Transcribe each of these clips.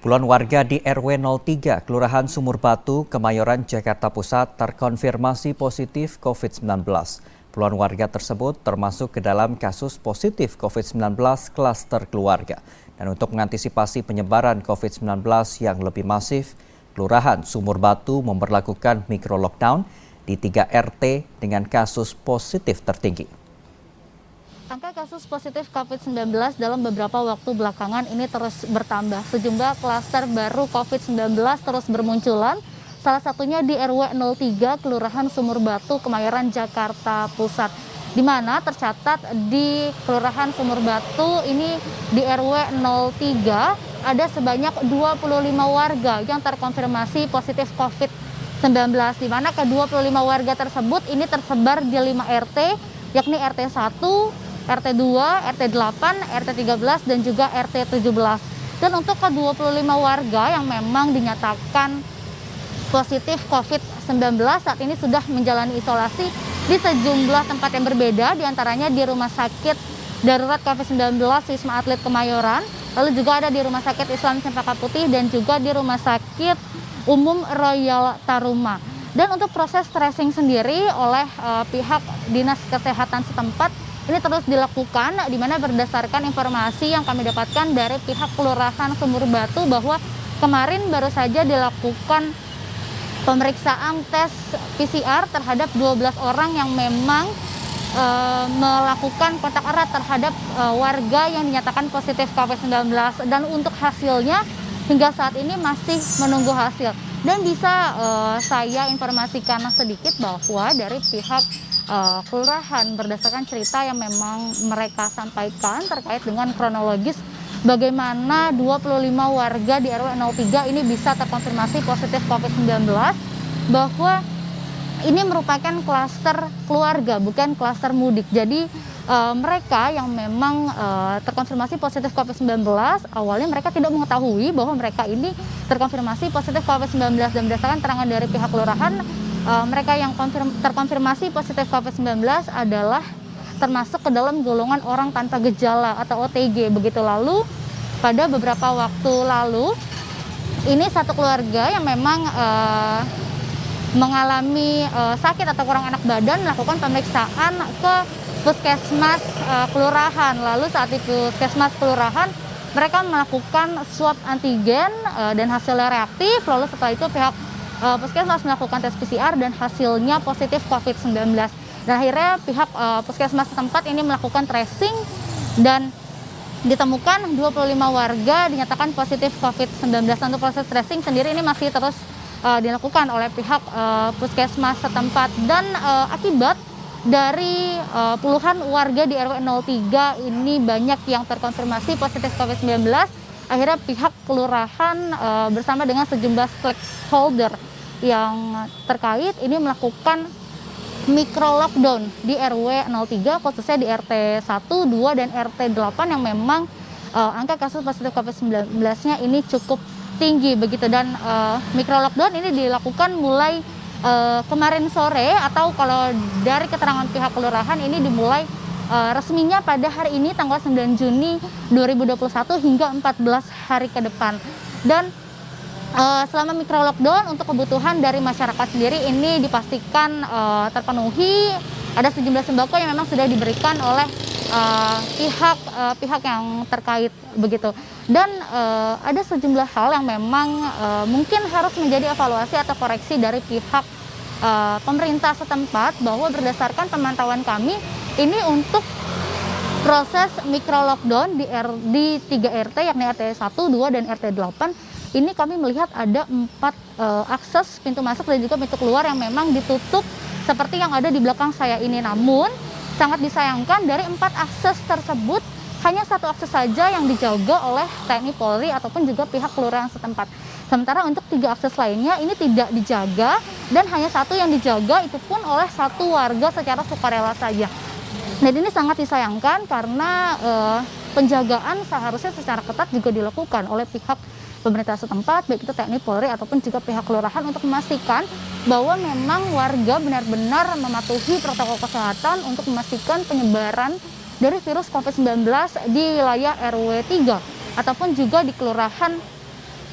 Puluhan warga di RW 03, Kelurahan Sumur Batu, Kemayoran, Jakarta Pusat terkonfirmasi positif COVID-19. Puluhan warga tersebut termasuk ke dalam kasus positif COVID-19 klaster keluarga. Dan untuk mengantisipasi penyebaran COVID-19 yang lebih masif, Kelurahan Sumur Batu memberlakukan micro-lockdown di 3 RT dengan kasus positif tertinggi. Angka kasus positif COVID-19 dalam beberapa waktu belakangan ini terus bertambah. Sejumlah klaster baru COVID-19 terus bermunculan, salah satunya di RW 03 Kelurahan Sumur Batu, Kemayoran, Jakarta Pusat. Di mana tercatat di Kelurahan Sumur Batu ini di RW 03 ada sebanyak 25 warga yang terkonfirmasi positif COVID-19. Di mana ke-25 warga tersebut ini tersebar di 5 RT, yakni RT 1, RT 2, RT 8, RT 13, dan juga RT 17. Dan untuk ke-25 warga yang memang dinyatakan positif COVID-19 saat ini sudah menjalani isolasi di sejumlah tempat yang berbeda, diantaranya di Rumah Sakit Darurat COVID-19 Wisma Atlet Kemayoran, lalu juga ada di Rumah Sakit Islam Cempaka Putih, dan juga di Rumah Sakit Umum Royal Taruma. Dan untuk proses tracing sendiri oleh pihak Dinas Kesehatan setempat ini terus dilakukan, di mana berdasarkan informasi yang kami dapatkan dari pihak Kelurahan Sumur Batu bahwa kemarin baru saja dilakukan pemeriksaan tes PCR terhadap 12 orang yang memang melakukan kontak erat terhadap warga yang dinyatakan positif COVID-19, dan untuk hasilnya hingga saat ini masih menunggu hasil. Dan bisa saya informasikan sedikit bahwa dari pihak kelurahan berdasarkan cerita yang memang mereka sampaikan terkait dengan kronologis bagaimana 25 warga di RW 03 ini bisa terkonfirmasi positif COVID-19, bahwa ini merupakan klaster keluarga, bukan klaster mudik. Jadi mereka yang memang terkonfirmasi positif COVID-19, awalnya mereka tidak mengetahui bahwa mereka ini terkonfirmasi positif COVID-19, dan berdasarkan keterangan dari pihak kelurahan, mereka yang terkonfirmasi positif COVID-19 adalah termasuk ke dalam golongan orang tanpa gejala atau OTG begitu. Lalu pada beberapa waktu lalu ini satu keluarga yang memang mengalami sakit atau kurang enak badan melakukan pemeriksaan ke puskesmas kelurahan. Lalu saat di puskesmas kelurahan mereka melakukan swab antigen dan hasilnya reaktif. Lalu setelah itu pihak puskesmas melakukan tes PCR dan hasilnya positif COVID-19. Dan akhirnya pihak puskesmas setempat ini melakukan tracing dan ditemukan 25 warga dinyatakan positif COVID-19. Untuk proses tracing sendiri ini masih terus dilakukan oleh pihak puskesmas setempat. Dan akibat dari puluhan warga di RW 03 ini banyak yang terkonfirmasi positif COVID-19, akhirnya pihak kelurahan bersama dengan sejumlah stakeholder yang terkait ini melakukan micro lockdown di RW 03, khususnya di RT 1, 2, dan RT 8 yang memang angka kasus positif COVID-19-nya ini cukup tinggi begitu. Dan micro lockdown ini dilakukan mulai kemarin sore, atau kalau dari keterangan pihak kelurahan ini dimulai resminya pada hari ini tanggal 9 Juni 2021 hingga 14 hari ke depan. Dan selama micro lockdown untuk kebutuhan dari masyarakat sendiri ini dipastikan terpenuhi. Ada sejumlah sembako yang memang sudah diberikan oleh pihak yang terkait begitu. Dan ada sejumlah hal yang memang mungkin harus menjadi evaluasi atau koreksi dari pihak pemerintah setempat, bahwa berdasarkan pemantauan kami ini untuk proses micro lockdown di 3 RT, yakni RT 1, 2, dan RT 8, ini kami melihat ada 4 akses pintu masuk dan juga pintu keluar yang memang ditutup seperti yang ada di belakang saya ini. Namun sangat disayangkan dari 4 akses tersebut hanya 1 akses saja yang dijaga oleh TNI Polri ataupun juga pihak kelurahan setempat. Sementara untuk 3 akses lainnya ini tidak dijaga, dan hanya 1 yang dijaga, itu pun oleh 1 warga secara sukarela saja. Dan ini sangat disayangkan karena penjagaan seharusnya secara ketat juga dilakukan oleh pihak pemerintah setempat, baik itu TNI Polri ataupun juga pihak kelurahan, untuk memastikan bahwa memang warga benar-benar mematuhi protokol kesehatan untuk memastikan penyebaran dari virus COVID-19 di wilayah RW 3 ataupun juga di Kelurahan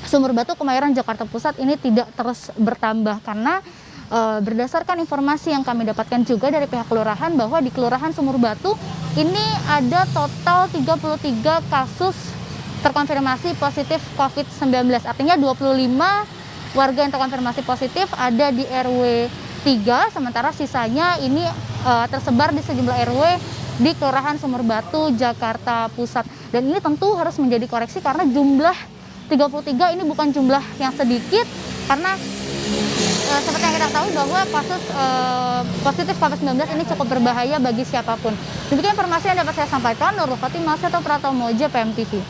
Sumur Batu, Kemayoran, Jakarta Pusat ini tidak terus bertambah karena berdasarkan informasi yang kami dapatkan juga dari pihak kelurahan bahwa di Kelurahan Sumur Batu ini ada total 33 kasus terkonfirmasi positif COVID-19. Artinya 25 warga yang terkonfirmasi positif ada di RW 3, sementara sisanya ini tersebar di sejumlah RW di Kelurahan Sumur Batu, Jakarta Pusat. Dan ini tentu harus menjadi koreksi karena jumlah 33 ini bukan jumlah yang sedikit, karena seperti yang kita tahu bahwa kasus positif COVID-19 ini cukup berbahaya bagi siapapun. Demikian informasi yang dapat saya sampaikan. Nurul Khotimah, Seto Pratomo, JPM TV.